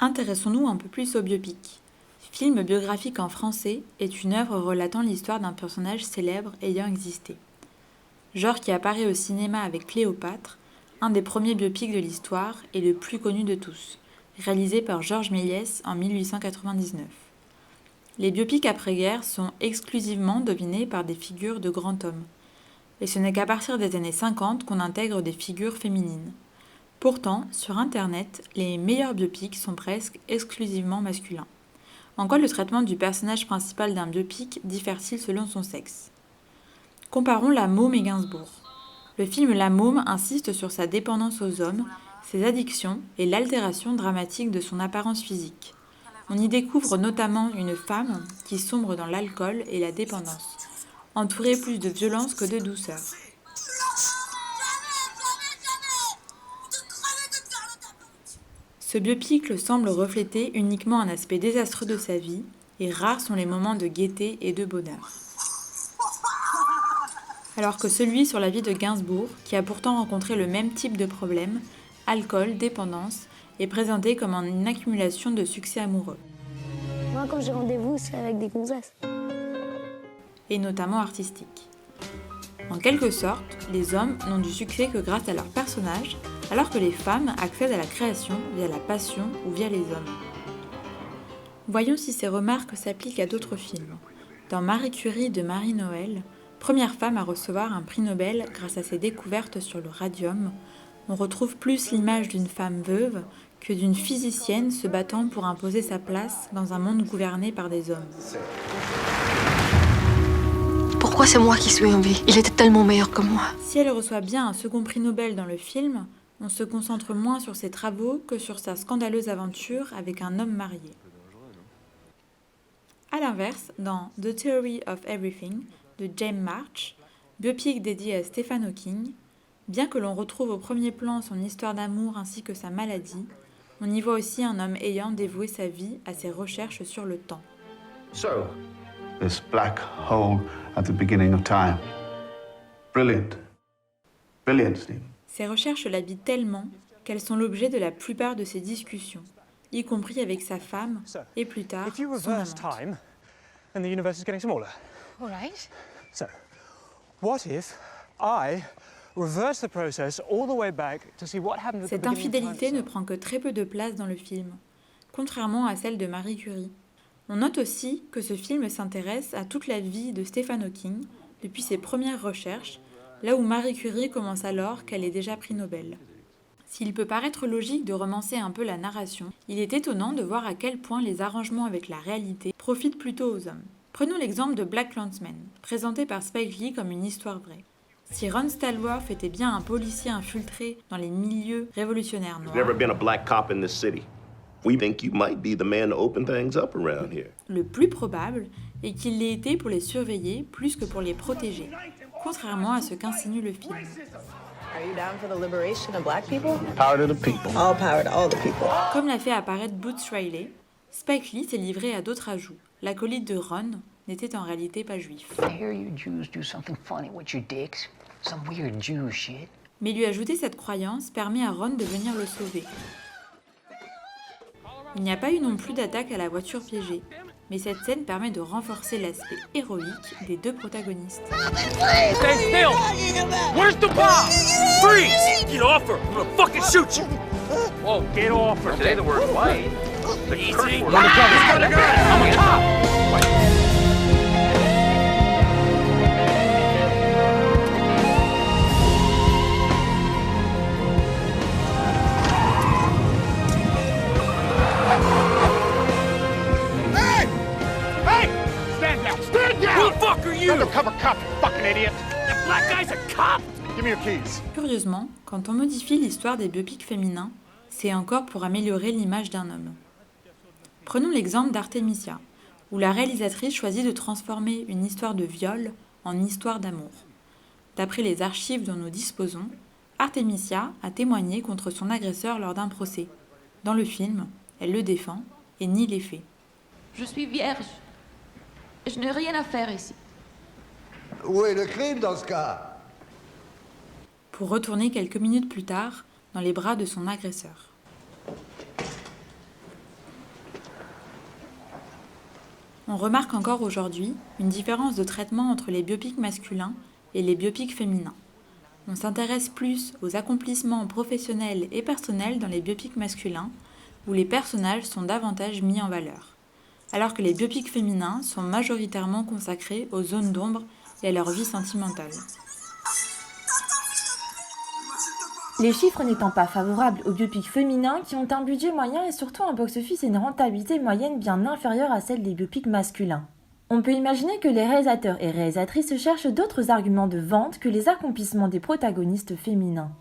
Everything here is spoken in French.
Intéressons-nous un peu plus au biopic. Film biographique en français est une œuvre relatant l'histoire d'un personnage célèbre ayant existé. Genre qui apparaît au cinéma avec Cléopâtre, un des premiers biopics de l'histoire et le plus connu de tous, réalisé par Georges Méliès en 1899. Les biopics après-guerre sont exclusivement dominés par des figures de grands hommes. Et ce n'est qu'à partir des années 50 qu'on intègre des figures féminines. Pourtant, sur Internet, les meilleurs biopics sont presque exclusivement masculins. En quoi le traitement du personnage principal d'un biopic diffère-t-il selon son sexe ? Comparons La Môme et Gainsbourg. Le film La Môme insiste sur sa dépendance aux hommes, ses addictions et l'altération dramatique de son apparence physique. On y découvre notamment une femme qui sombre dans l'alcool et la dépendance, entourée plus de violence que de douceur. Ce biopic semble refléter uniquement un aspect désastreux de sa vie, et rares sont les moments de gaieté et de bonheur. Alors que celui sur la vie de Gainsbourg, qui a pourtant rencontré le même type de problème, alcool, dépendance, est présenté comme une accumulation de succès amoureux. Moi, quand j'ai rendez-vous, c'est avec des gonzesses. Et notamment artistique. En quelque sorte, les hommes n'ont du succès que grâce à leurs personnages, alors que les femmes accèdent à la création via la passion ou via les hommes. Voyons si ces remarques s'appliquent à d'autres films. Dans Marie Curie de Marie-Noël, première femme à recevoir un prix Nobel grâce à ses découvertes sur le radium, on retrouve plus l'image d'une femme veuve que d'une physicienne se battant pour imposer sa place dans un monde gouverné par des hommes. Pourquoi c'est moi qui suis en vie? Il était tellement meilleur que moi. Si elle reçoit bien un second prix Nobel dans le film, on se concentre moins sur ses travaux que sur sa scandaleuse aventure avec un homme marié. A l'inverse, dans The Theory of Everything de James March, biopic dédié à Stephen Hawking, bien que l'on retrouve au premier plan son histoire d'amour ainsi que sa maladie, on y voit aussi un homme ayant dévoué sa vie à ses recherches sur le temps. So, this black hole at the beginning of time. Brilliant. Brilliant, Steve. Ces recherches l'habitent tellement qu'elles sont l'objet de la plupart de ses discussions, y compris avec sa femme et plus tard son amante. And the universe is getting smaller. All right. So, what if I reverse the process all the way back to see what happened at the Cette beginning of infidélité time? ne prend que très peu de place dans le film, contrairement à celle de Marie Curie. On note aussi que ce film s'intéresse à toute la vie de Stephen Hawking depuis ses premières recherches, là où Marie Curie commence alors qu'elle est déjà prix Nobel. S'il peut paraître logique de romancer un peu la narration, il est étonnant de voir à quel point les arrangements avec la réalité profitent plutôt aux hommes. Prenons l'exemple de Black Klansman, présenté par Spike Lee comme une histoire vraie. Si Ron Stallworth était bien un policier infiltré dans les milieux révolutionnaires noirs, Never been a black cop in this city. We think you might be the man to open things up around here. le plus probable est qu'il l'ait été pour les surveiller plus que pour les protéger, contrairement à ce qu'insinue le film. Are you down for the liberation of black people? Power to the people. All power to all the people. Comme l'a fait apparaître Boots Riley, Spike Lee s'est livré à d'autres ajouts. L'acolyte de Ron n'était en réalité pas juif. I hear you Jews do something funny with your dicks. Some weird Jew shit. Mais lui ajouter cette croyance permet à Ron de venir le sauver. Il n'y a pas eu non plus d'attaque à la voiture piégée, mais cette scène permet de renforcer l'aspect héroïque des deux protagonistes. Stay still! Where's the bomb? Freeze! Get off her! I'm gonna fucking shoot you! Whoa, get off her! Say the word white. The Easy! curse word. I'm a cop! Hey! Hey! Stand down! Stand Who down! the fuck are you? Undercover cop, you fucking idiot! That black guy's a cop? Give me your keys. Curieusement, quand on modifie l'histoire des biopics féminins, c'est encore pour améliorer l'image d'un homme. Prenons l'exemple d'Artemisia, où la réalisatrice choisit de transformer une histoire de viol en histoire d'amour. D'après les archives dont nous disposons, Artemisia a témoigné contre son agresseur lors d'un procès. Dans le film, elle le défend et nie les faits. Je suis vierge. Je n'ai rien à faire ici. Où est le crime dans ce cas? Pour retourner quelques minutes plus tard dans les bras de son agresseur. On remarque encore aujourd'hui une différence de traitement entre les biopics masculins et les biopics féminins. On s'intéresse plus aux accomplissements professionnels et personnels dans les biopics masculins, où les personnages sont davantage mis en valeur, alors que les biopics féminins sont majoritairement consacrés aux zones d'ombre et à leur vie sentimentale. Les chiffres n'étant pas favorables aux biopics féminins qui ont un budget moyen et surtout un box-office et une rentabilité moyenne bien inférieure à celle des biopics masculins. On peut imaginer que les réalisateurs et réalisatrices cherchent d'autres arguments de vente que les accomplissements des protagonistes féminins.